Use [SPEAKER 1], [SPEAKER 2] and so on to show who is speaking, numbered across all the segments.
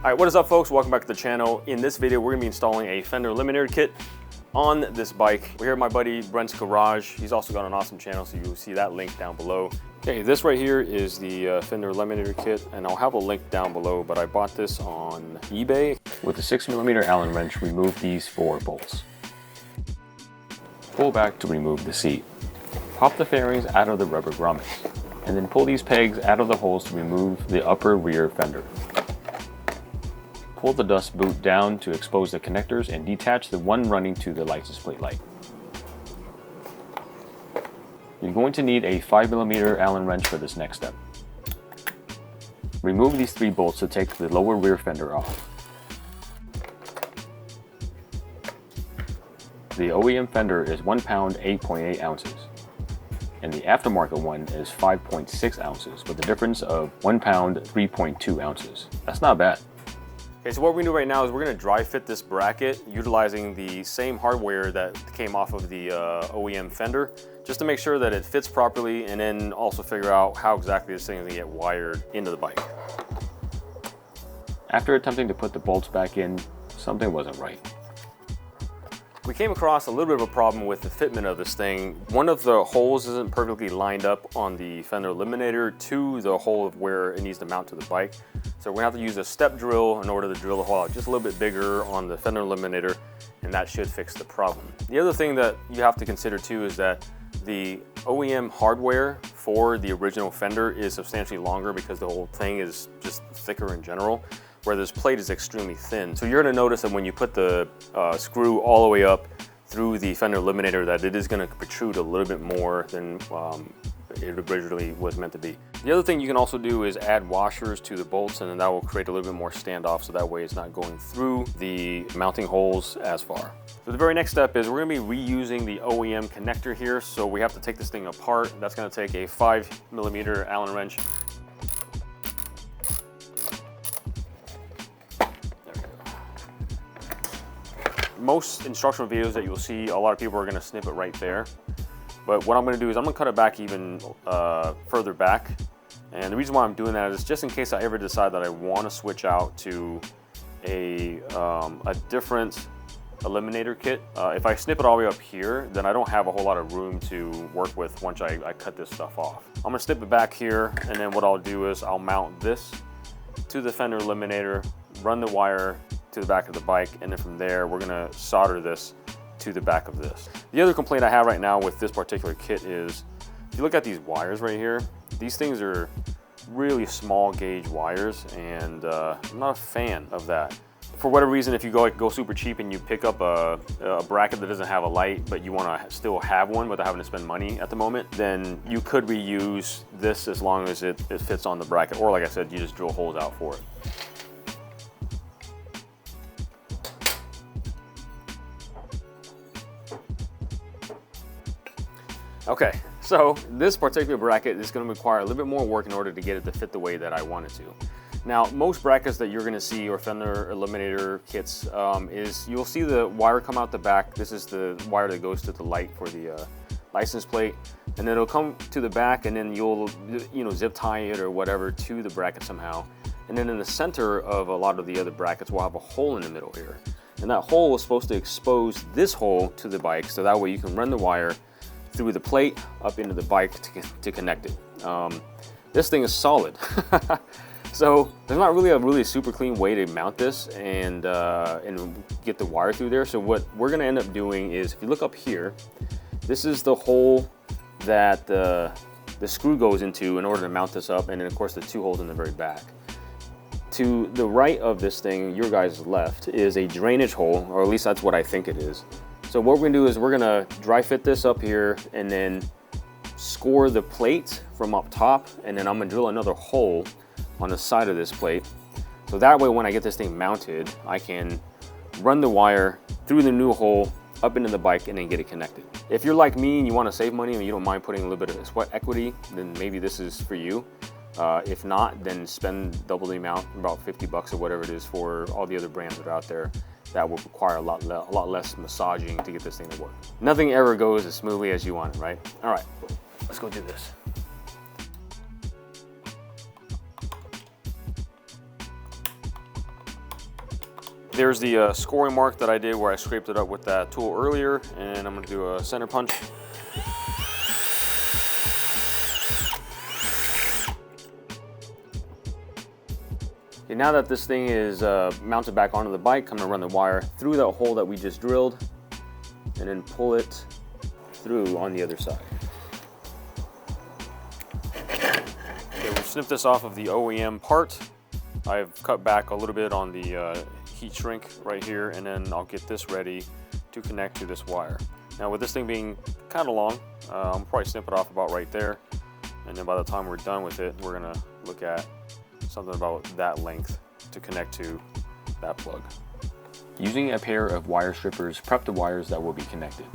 [SPEAKER 1] All right, what is up folks? Welcome back to the channel. In this video, we're gonna be installing a fender eliminator kit on this bike. We're here at my buddy Brent's Garage. He's also got an awesome channel, so you'll see that link down below. Okay, this right here is the fender eliminator kit, and I'll have a link down below, but I bought this on eBay. With a 6mm Allen wrench, remove these 4 bolts. Pull back to remove the seat. Pop the fairings out of the rubber grommets, and then pull these pegs out of the holes to remove the upper rear fender. Pull the dust boot down to expose the connectors and detach the one running to the license plate light. You're going to need a 5mm Allen wrench for this next step. Remove these 3 bolts to take the lower rear fender off. The OEM fender is 1 pound 8.8 ounces, and the aftermarket one is 5.6 ounces with a difference of 1 pound 3.2 ounces. That's not bad. Okay, so what we're gonna do right now is we're gonna dry fit this bracket utilizing the same hardware that came off of the OEM fender, just to make sure that it fits properly, and then also figure out how exactly this thing is gonna get wired into the bike. After attempting to put the bolts back in, something wasn't right. We came across a little bit of a problem with the fitment of this thing. One of the holes isn't perfectly lined up on the fender eliminator to the hole of where it needs to mount to the bike. So we're gonna have to use a step drill in order to drill the hole out just a little bit bigger on the fender eliminator, and that should fix the problem. The other thing that you have to consider too is that the OEM hardware for the original fender is substantially longer because the whole thing is just thicker in general, where this plate is extremely thin. So you're gonna notice that when you put the screw all the way up through the fender eliminator that it is gonna protrude a little bit more than it originally was meant to be. The other thing you can also do is add washers to the bolts, and then that will create a little bit more standoff, so that way it's not going through the mounting holes as far. So the very next step is we're gonna be reusing the OEM connector here, so we have to take this thing apart. That's gonna take a 5mm Allen wrench. Most instructional videos that you'll see, a lot of people are gonna snip it right there. But what I'm gonna do is I'm gonna cut it back even further back. And the reason why I'm doing that is just in case I ever decide that I wanna switch out to a different eliminator kit. If I snip it all the way up here, then I don't have a whole lot of room to work with once I cut this stuff off. I'm gonna snip it back here, and then what I'll do is I'll mount this to the fender eliminator, run the wire to the back of the bike, and then from there we're gonna solder this to the back of this. The other complaint I have right now with this particular kit is, if you look at these wires right here, these things are really small gauge wires, and I'm not a fan of that. For whatever reason, if you go super cheap and you pick up a bracket that doesn't have a light, but you wanna still have one without having to spend money at the moment, then you could reuse this as long as it fits on the bracket, or like I said, you just drill holes out for it. Okay, so this particular bracket is going to require a little bit more work in order to get it to fit the way that I want it to. Now, most brackets that you're going to see, or fender eliminator kits, is you'll see the wire come out the back. This is the wire that goes to the light for the license plate, and then it'll come to the back, and then you'll zip tie it or whatever to the bracket somehow. And then in the center of a lot of the other brackets, we'll have a hole in the middle here, and that hole is supposed to expose this hole to the bike, so that way you can run the wire through the plate up into the bike to connect it. This thing is solid. So there's not really a super clean way to mount this and get the wire through there. So what we're gonna end up doing is, if you look up here, this is the hole that the screw goes into in order to mount this up, and then of course the 2 holes in the very back. To the right of this thing, your guys' left, is a drainage hole, or at least that's what I think it is. So what we're gonna do is we're gonna dry fit this up here, and then score the plate from up top, and then I'm gonna drill another hole on the side of this plate. So that way when I get this thing mounted, I can run the wire through the new hole up into the bike and then get it connected. If you're like me and you wanna save money and you don't mind putting a little bit of sweat equity, then maybe this is for you. If not, then spend double the amount, about 50 bucks or whatever it is for all the other brands that are out there. That will require a lot less massaging to get this thing to work. Nothing ever goes as smoothly as you want it, right? All right, let's go do this. There's the scoring mark that I did where I scraped it up with that tool earlier, and I'm going to do a center punch. Okay, now that this thing is mounted back onto the bike, I'm going to run the wire through that hole that we just drilled and then pull it through on the other side. Okay, we've snipped this off of the OEM part. I've cut back a little bit on the heat shrink right here, and then I'll get this ready to connect to this wire. Now with this thing being kind of long, I'll probably snip it off about right there, and then by the time we're done with it, we're gonna look at something about that length to connect to that plug. Using a pair of wire strippers, prep the wires that will be connected.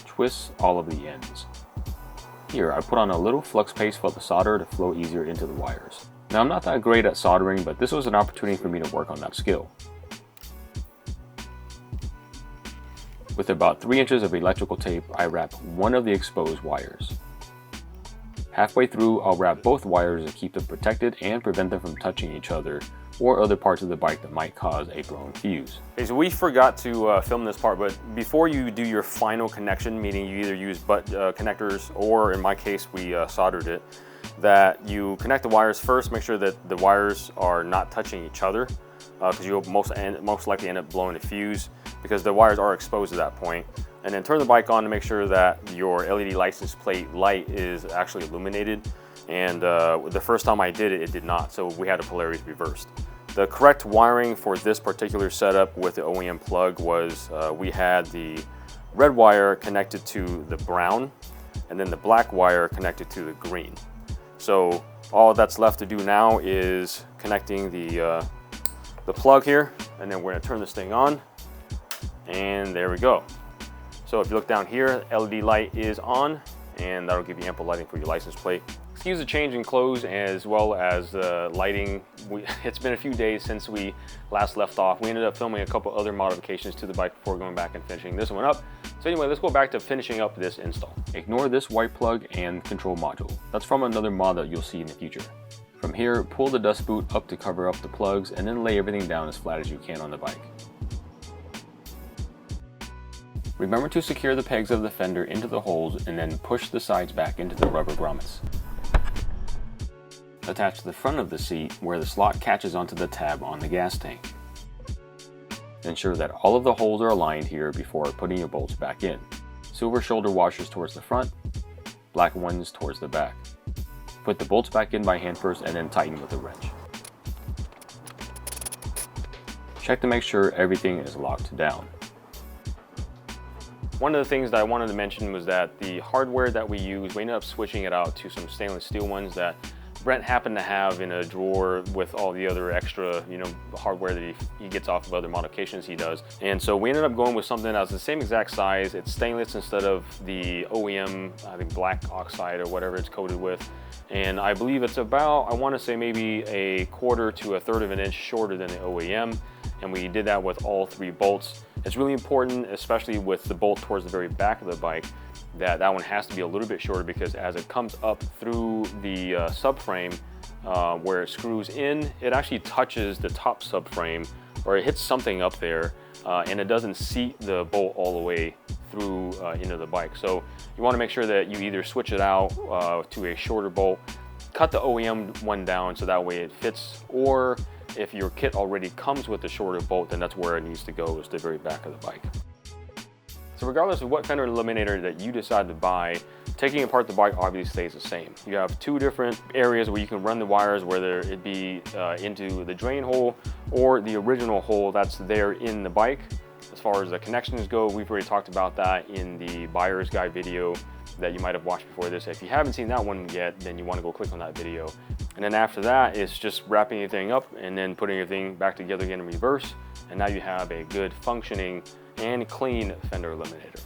[SPEAKER 1] Twist all of the ends. Here, I put on a little flux paste for the solder to flow easier into the wires. Now, I'm not that great at soldering, but this was an opportunity for me to work on that skill. With about 3 inches of electrical tape, I wrap one of the exposed wires. Halfway through, I'll wrap both wires to keep them protected and prevent them from touching each other or other parts of the bike that might cause a blown fuse. Okay, so we forgot to film this part, but before you do your final connection, meaning you either use butt connectors or in my case we soldered it, that you connect the wires first, make sure that the wires are not touching each other because you'll most likely end up blowing a fuse because the wires are exposed at that point. And then turn the bike on to make sure that your LED license plate light is actually illuminated. And the first time I did it, it did not, so we had a polarity reversed. The correct wiring for this particular setup with the OEM plug was we had the red wire connected to the brown and then the black wire connected to the green. So all that's left to do now is connecting the plug here, and then we're going to turn this thing on, and there we go. So if you look down here, LED light is on, and that'll give you ample lighting for your license plate. Excuse the change in clothes as well as lighting. It's been a few days since we last left off. We ended up filming a couple other modifications to the bike before going back and finishing this one up. So anyway, let's go back to finishing up this install. Ignore this white plug and control module. That's from another mod that you'll see in the future. From here, pull the dust boot up to cover up the plugs and then lay everything down as flat as you can on the bike. Remember to secure the pegs of the fender into the holes and then push the sides back into the rubber grommets. Attach the front of the seat where the slot catches onto the tab on the gas tank. Ensure that all of the holes are aligned here before putting your bolts back in. Silver shoulder washers towards the front, black ones towards the back. Put the bolts back in by hand first and then tighten with a wrench. Check to make sure everything is locked down. One of the things that I wanted to mention was that the hardware that we use, we ended up switching it out to some stainless steel ones that Brent happened to have in a drawer with all the other extra, hardware that he gets off of other modifications he does. And so we ended up going with something that was the same exact size. It's stainless instead of the OEM, I think black oxide or whatever it's coated with. And I believe it's about, I want to say maybe 1/4 to 1/3 of an inch shorter than the OEM. And we did that with all 3 bolts. It's really important, especially with the bolt towards the very back of the bike, that one has to be a little bit shorter because as it comes up through the subframe where it screws in, it actually touches the top subframe or it hits something up there and it doesn't seat the bolt all the way through into the bike. So you want to make sure that you either switch it out to a shorter bolt, cut the OEM one down so that way it fits, or if your kit already comes with a shorter bolt, then that's where it needs to go, is the very back of the bike. So regardless of what fender eliminator that you decide to buy, taking apart the bike obviously stays the same. You have 2 different areas where you can run the wires, whether it be into the drain hole or the original hole that's there in the bike. As far as the connections go, we've already talked about that in the buyer's guide video that you might have watched before this. If you haven't seen that one yet, then you want to go click on that video. And then after that, it's just wrapping everything up and then putting everything back together again in reverse. And now you have a good functioning and clean fender eliminator.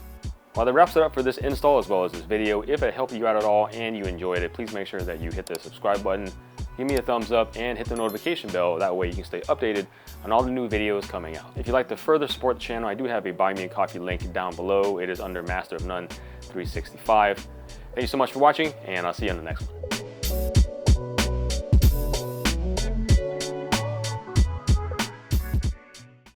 [SPEAKER 1] Well, that wraps it up for this install as well as this video. If it helped you out at all and you enjoyed it, please make sure that you hit the subscribe button, give me a thumbs up, and hit the notification bell. That way you can stay updated on all the new videos coming out. If you'd like to further support the channel, I do have a Buy Me a Coffee link down below. It is under Master of None 365. Thank you so much for watching, and I'll see you on the next one.